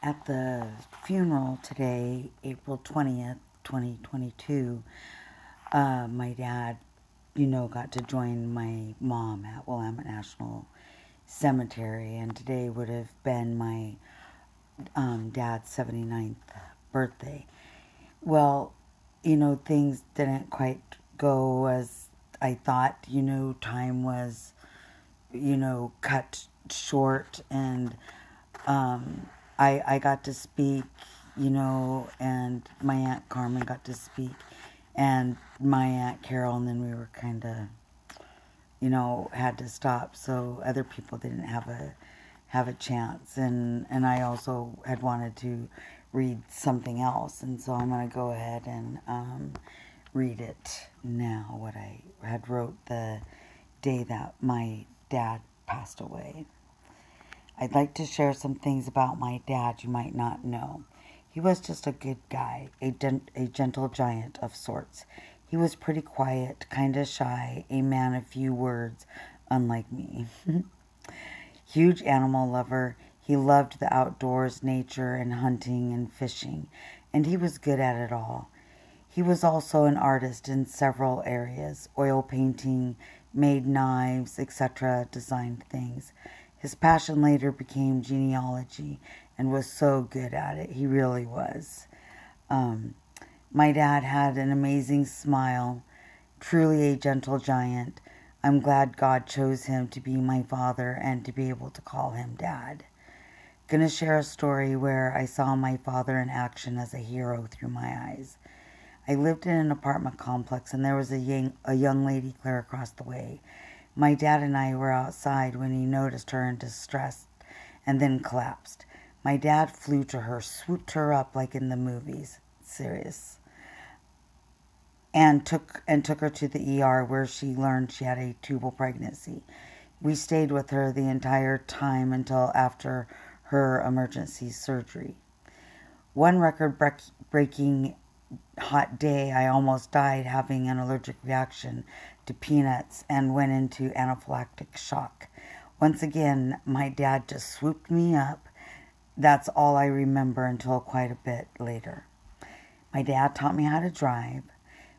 At the funeral today, April 20th, 2022, my dad, got to join my mom at Willamette National Cemetery, and today would have been my dad's 79th birthday. Well, things didn't quite go as I thought. Time was, cut short, and I got to speak, and my Aunt Carmen got to speak, and my Aunt Carol, and then we were kind of, had to stop, so other people didn't have a chance, and I also had wanted to read something else, and so I'm gonna go ahead and read it now. What I had wrote the day that my dad passed away. I'd like to share some things about my dad you might not know. He was just a good guy, a gentle giant of sorts. He was pretty quiet, kinda shy, a man of few words, unlike me. Huge animal lover, he loved the outdoors, nature, and hunting and fishing, and he was good at it all. He was also an artist in several areas: oil painting, made knives, etc., designed things. His passion later became genealogy and was so good at it. He really was. Um, my dad had an amazing smile, truly a gentle giant. I'm glad God chose him to be my father and to be able to call him dad. Gonna share a story where I saw my father in action as a hero through my eyes. I lived in an apartment complex, and there was a young lady clear across the way. My dad and I were outside when he noticed her in distress and then collapsed. My dad flew to her, swooped her up like in the movies, serious, and took her to the ER, where she learned she had a tubal pregnancy. We stayed with her the entire time until after her emergency surgery. One record-breaking hot day, I almost died having an allergic reaction to peanuts and went into anaphylactic shock. Once again, my dad just swooped me up. That's all I remember until quite a bit later. My dad taught me how to drive.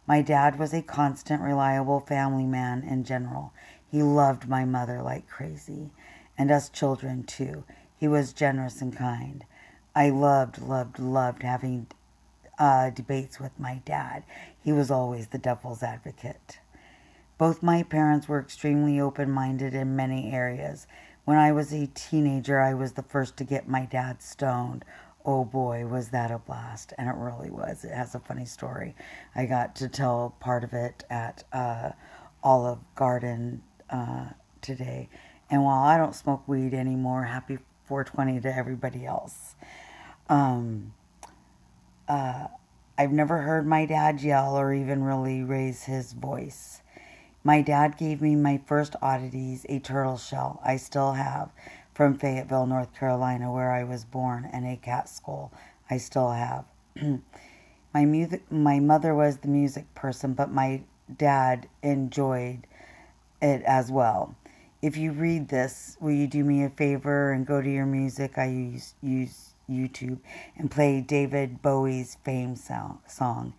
My dad was a constant, reliable family man in general. He loved my mother like crazy, and us children too. He was generous and kind. I loved having debates with my dad. He was always the devil's advocate. Both my parents were extremely open-minded in many areas. When I was a teenager, I was the first to get my dad stoned. Oh boy, was that a blast. And it really was. It has a funny story. I got to tell part of it at Olive Garden today. And while I don't smoke weed anymore, happy 420 to everybody else. Um, I've never heard my dad yell or even really raise his voice. My dad gave me my first oddities, a turtle shell I still have from Fayetteville, North Carolina, where I was born, and a cat skull I still have. My mother was the music person, but my dad enjoyed it as well. If you read this, will you do me a favor and go to your music? I use YouTube and play David Bowie's Fame song.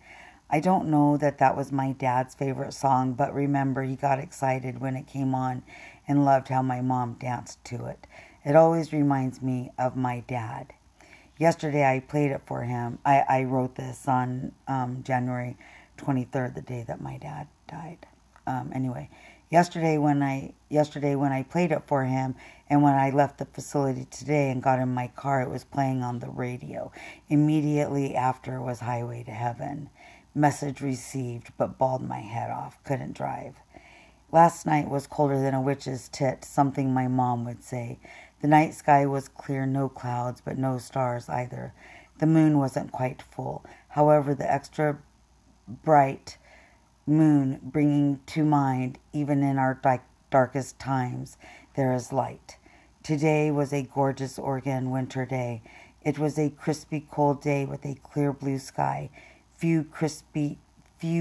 I don't know that that was my dad's favorite song, but remember he got excited when it came on and loved how my mom danced to it. It always reminds me of my dad. Yesterday I played it for him. I wrote this on January 23rd, the day that my dad died. Anyway, yesterday when I played it for him, and when I left the facility today and got in my car, it was playing on the radio. Immediately after was Highway to Heaven. Message received, but bawled my head off. Couldn't drive. Last night was colder than a witch's tit, something my mom would say. The night sky was clear, no clouds, but no stars either. The moon wasn't quite full. However, the extra bright moon bringing to mind, even in our darkest times, there is light. Today was a gorgeous Oregon winter day. It was a crispy cold day with a clear blue sky. Few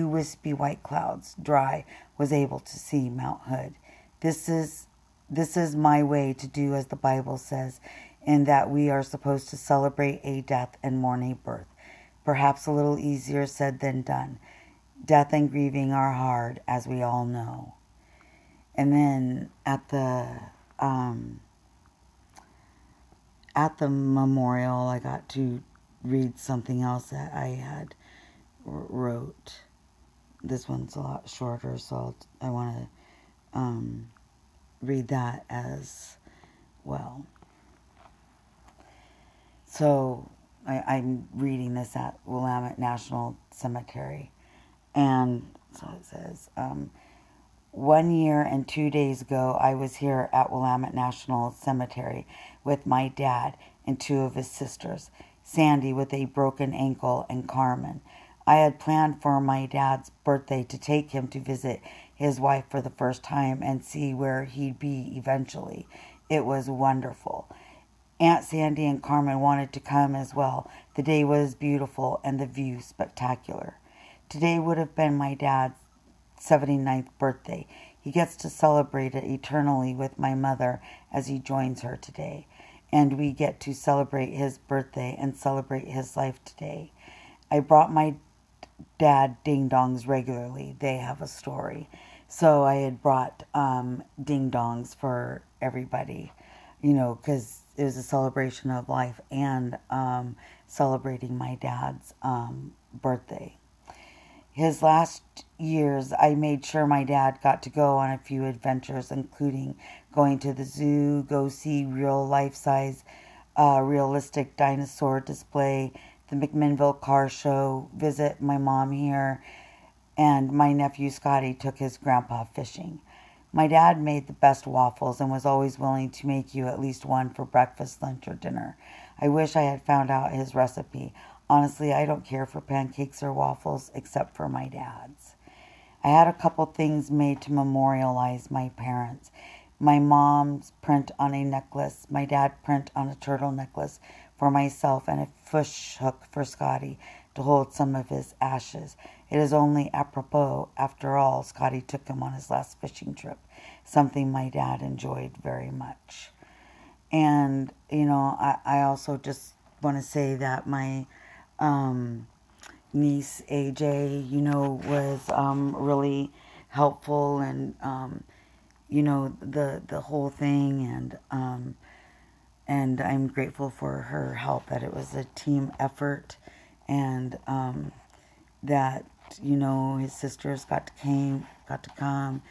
wispy white clouds. Dry. Was able to see Mount Hood. This is my way to do as the Bible says, in that we are supposed to celebrate a death and mourn a birth. Perhaps a little easier said than done. Death and grieving are hard, as we all know. And then at the memorial, I got to read something else that I had wrote. This one's a lot shorter, so I want to read that as well. So I'm reading this at Willamette National Cemetery. And so it says, 1 year and 2 days ago, I was here at Willamette National Cemetery with my dad and 2 of his sisters, Sandy with a broken ankle and Carmen. I had planned for my dad's birthday to take him to visit his wife for the first time and see where he'd be eventually. It was wonderful. Aunt Sandy and Carmen wanted to come as well. The day was beautiful and the view spectacular. Today would have been my dad's 79th birthday. He gets to celebrate it eternally with my mother as he joins her today. And we get to celebrate his birthday and celebrate his life today. I brought my dad ding-dongs regularly. They have a story. So I had brought ding-dongs for everybody, because it was a celebration of life and celebrating my dad's birthday. His last years, I made sure my dad got to go on a few adventures, including going to the zoo, go see real life-size, realistic dinosaur display, the McMinnville car show, visit my mom here, and my nephew Scotty took his grandpa fishing. My dad made the best waffles and was always willing to make you at least one for breakfast, lunch, or dinner. I wish I had found out his recipe. Honestly, I don't care for pancakes or waffles except for my dad's. I had a couple things made to memorialize my parents. My mom's print on a necklace, my dad print on a turtle necklace for myself, and a fish hook for Scotty to hold some of his ashes. It is only apropos, after all, Scotty took him on his last fishing trip, something my dad enjoyed very much. And, I also just want to say that my niece AJ, was really helpful, and the whole thing, and I'm grateful for her help. That it was a team effort, and that his sisters got to come,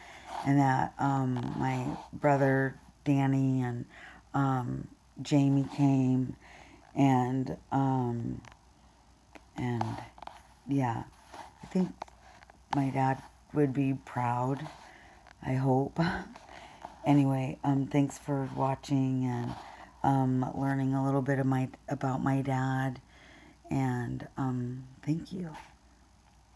and that my brother Danny and Jamie came, and yeah, I think my dad would be proud, I hope. Anyway, thanks for watching and learning a little bit about my dad, and thank you.